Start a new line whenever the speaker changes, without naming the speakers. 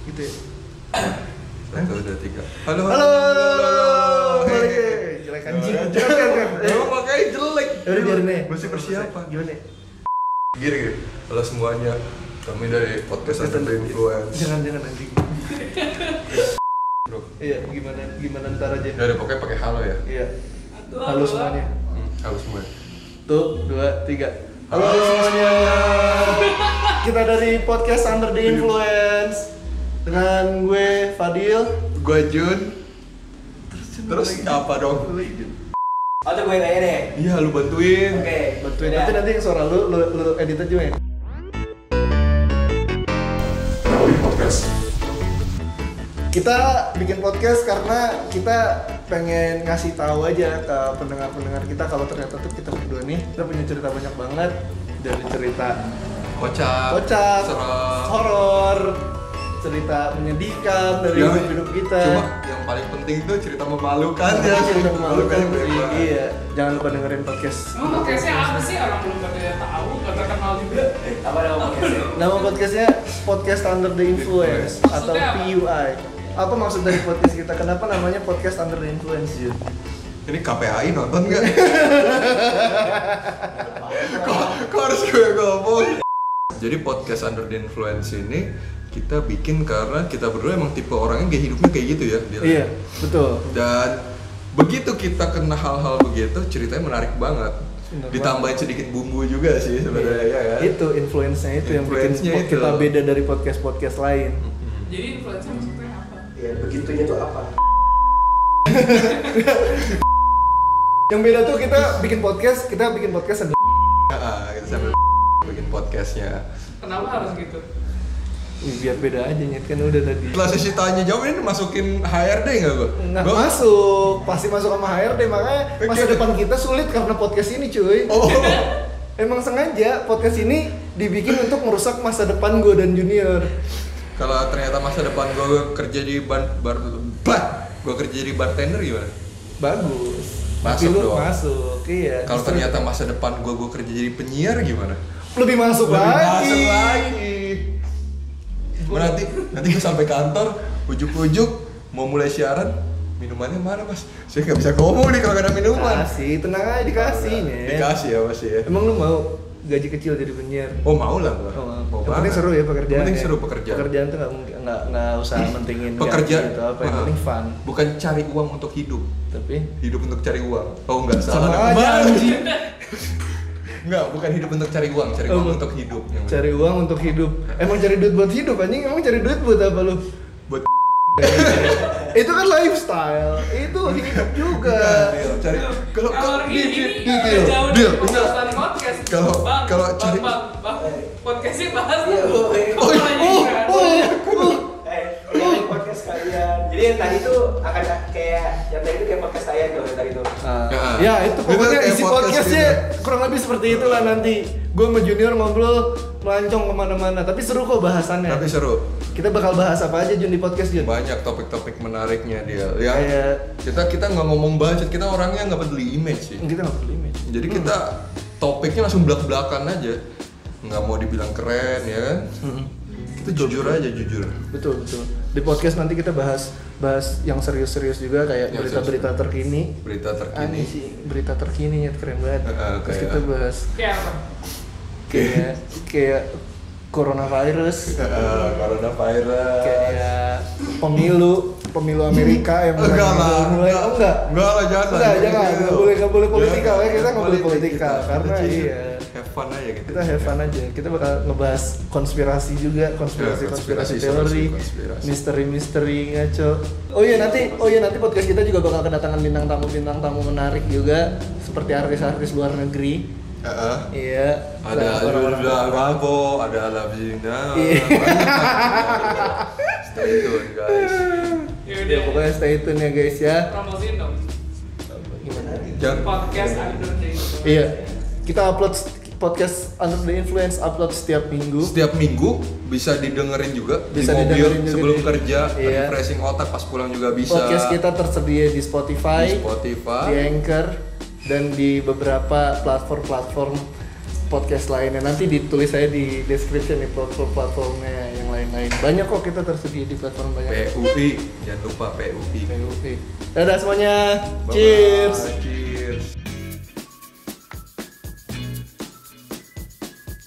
gitu ya.
1, 2, 3. Halo.
Balik. Jelek anjing. Jangan.
Emang makanya jelek.
Udah biarin nih.
Mesti persiapan.
Gimana?
Gini. Halo semuanya. Kami dari podcast Under the Influence.
Jangan anjing.
Bro.
Iya, gimana ntar aja.
Udah pokoknya pakai halo ya.
Iya. Halo semuanya.
Halo semuanya.
Tuh, 2, 3. Halo semuanya. Kita dari podcast Under the Influence dengan gue Fadil,
Gue Jun. Terus apa dong?
Oh tuh gue tanya deh.
Iya, lu bantuin.
Oke,
Bantuin nanti yang suara lu edit aja ya.
Podcast.
Kita bikin podcast karena kita pengen ngasih tahu aja ke pendengar-pendengar kita kalau ternyata tuh kita berdua nih kita punya cerita banyak banget, dari cerita
Kocak.
serem, horor, cerita menyedihkan dari hidup kita.
Cuma yang paling penting tuh cerita memalukan ya.
Cerita memalukan sih.
banyak.
Iya, jangan lupa dengerin podcast.
Emang podcastnya apa sih? Orang belum pada tahu, gak terkenal juga.
Apa nama podcastnya?
Nama podcastnya Podcast Under the Influence atau
Maksudnya apa?
PUI. Apa maksud dari podcast kita? Kenapa namanya Podcast Under the Influence, Jun?
Ini KPAI nonton nggak? kok harus gue ngomong? Jadi podcast Under the Influence ini kita bikin karena kita berdua emang tipe orangnya gaya hidupnya kayak gitu ya.
Iya, betul.
Dan begitu kita kena hal-hal begitu, ceritanya menarik banget.
Benar
Ditambahin sedikit bumbu juga sih sebenarnya ya kan.
Itu influence-nya itu yang bikin
Influence-nya itu.
kita beda dari podcast-podcast lain.
Jadi influencer maksudnya apa?
Ya begitunya tuh apa?
Yang beda tuh kita bikin podcast ada.
Kita sambil bikin podcastnya.
Kenapa harus gitu?
Biar beda aja nyet kan udah tadi.
Setelah sesi tanya jawab ini masukin HRD nggak gue?
Nggak masuk, pasti masuk sama HRD, makanya masa depan kita sulit karena podcast ini cuy.
Oh.
Emang sengaja podcast ini dibikin untuk merusak masa depan gue dan Junior.
Kalau ternyata masa depan gue kerja di gue kerja di bartender gimana?
Bagus.
Masuk
Tapi lu
dong.
masuk, iya.
Kalau
Justru
ternyata masa depan gue kerja jadi penyiar gimana?
lebih masuk lagi.
Masuk lagi. Nanti gue sampai kantor, ujuk-ujuk mau mulai siaran, minumannya mana mas? Saya nggak bisa ngomong nih kalau nggak ada minuman.
Kasih, tenang aja dikasih nih.
Dikasih ya mas ya.
Emang lu mau gaji kecil jadi penyiar?
Oh mau lah gua.
Oh,
Mau
yang penting
banget.
seru ya pekerjaan.
Yang penting
ya.
seru pekerjaan.
Pekerjaan tuh nggak usah mentingin
Pekerjaan
gaji gitu apa, yang penting fun.
Bukan cari uang untuk hidup.
Tapi
Hidup untuk cari uang. Oh enggak
sama
salah.
aja anjing.
Enggak, bukan hidup untuk cari uang, cari uang untuk hidup. Yang bener.
Cari uang untuk hidup. Emang cari duit buat hidup anjing? Emang cari duit buat apa lu?
Buat
Itu kan lifestyle. Itu hidup juga.
Deal, cari kalau
Kalau ini
deal,
jauh
deal.
dari pembahasan podcast.
Kalau-
Bang,
kalau
bang,
cari-
bang, podcastnya bahas
Iya,
tuh.
oh,
Kok
Ini podcast kalian. Jadi yang tadi tuh akan kayak yang tadi itu kayak podcast saya tuh yang tadi tuh.
Ya itu pokoknya
kayak
isi
podcast
podcastnya kurang lebih seperti itulah nanti. Gue sama Junior ngobrol melancong kemana-mana. Tapi seru kok bahasannya.
Tapi seru.
Kita bakal bahas apa aja Jun di podcast Jun?
Banyak topik-topik menariknya dia. Ya.
Kayak
Kita nggak ngomong budget, kita orangnya nggak peduli image sih.
kita nggak perlu image.
Jadi kita topiknya langsung belak-belakan aja. Nggak mau dibilang keren ya kan? Kita jujur aja, jujur.
Betul. Di podcast nanti kita bahas yang serius-serius juga kayak
Yang
berita-berita terkini.
Berita terkini.
Aneh sih, berita terkini ya keren banget. Terus
kayak-
kita bahas
kayak apa?
kayak coronavirus,
Coronavirus.
kayak pemilu Amerika yang
Enggak lah.
mulai enggak
Enggak lah, jangan.
nggak boleh politika ya, kita nggak boleh politika
Kita
karena
sih
iya
have fun aja gitu.
kita have fun aja. Kita bakal ngebahas konspirasi juga, konspirasi
konspirasi,
teori,
konspirasi.
misteri ngaco. Oh iya nanti podcast kita juga bakal kedatangan bintang tamu menarik juga seperti artis-artis luar negeri. Iya.
Ada
orang-orang-
Rabo, ada Alabzina.
Iya.
Stay tune guys.
Ya
Ya
udah.
pokoknya stay tune ya guys ya.
Promosiin dong.
Gimana?
Jangan
Podcast Under the Influence.
Iya. Kita upload podcast Under the Influence upload setiap minggu.
setiap minggu bisa didengerin juga
Bisa
di mobil
didengerin juga
sebelum
di-
kerja,
iya.
refreshing otak pas pulang juga bisa.
Podcast kita tersedia di Spotify,
Di Spotify.
di Anchor, dan di beberapa platform podcast lainnya. Nanti ditulis saya di description nih platformnya yang lain. lain-lain. Banyak kok kita tersedia di platform banyak.
PUI, jangan lupa PUI.
Dadah semuanya. Cheers.
Cheers.